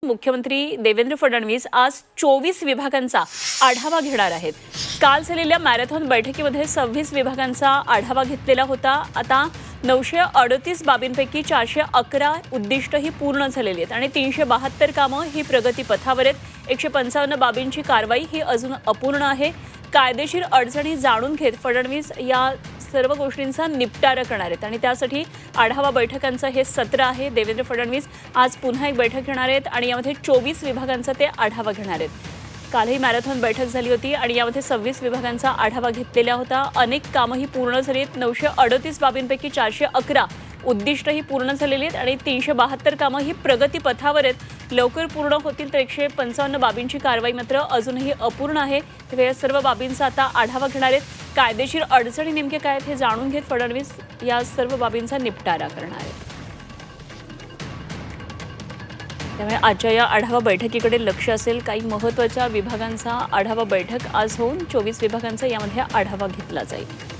मुख्यमंत्री देवेंद्र फडणवीस आज 24 विभागांचा आढावा घेणार आहेत। काल झालेल्या मॅरेथॉन बैठकीमध्ये 26 विभागांचा आढावा घेतलेला होता। आता 938 बाबींपैकी 411 उद्दिष्टही पूर्ण झालेली आहेत आणि 372 कामं ही प्रगतीपथावर आहेत। 155 बाबींची कारवाई ही अजून अपूर्ण आहे। कायदेशीर अडचणी जाणून घेत फडणवीस या सर्व गोष्टींचा निपटारा करणार आहेत आणि त्यासाठी आढावा बैठकांचं हे सत्र आहे। देवेंद्र फडणवीस आज पुन्हा एक बैठक घेणार आहेत आणि यामध्ये 24 विभागांचा ते आढावा घेणार आहेत। कालही मॅरेथॉन बैठक झाली होती आणि यामध्ये 26 विभागांचा आढावा घेतलेला होता। अनेक कामंही पूर्ण झाली आहेत। 938 बाबींपैकी 411 उद्दिष्टही पूर्ण झालेली आहेत आणि 372 कामं ही प्रगतीपथावर आहेत। लवकर पूर्ण होतील तर 155 बाबींची कारवाई मात्र अजूनही अपूर्ण आहे। तेव्हा या सर्व बाबींचा आता आढावा घेणार आहेत। कायदेशीर अडचणी नेमके काय आहेत हे जाणून घेत फडणवीस या सर्व बाबींचा निपटारा करणार आहेत। त्यामुळे आजच्या या आढावा बैठकीकडे लक्ष असेल। काही महत्त्वाच्या विभागांचा आढावा बैठक आज होऊन 24 विभागांचा यामध्ये आढावा घेतला जाईल।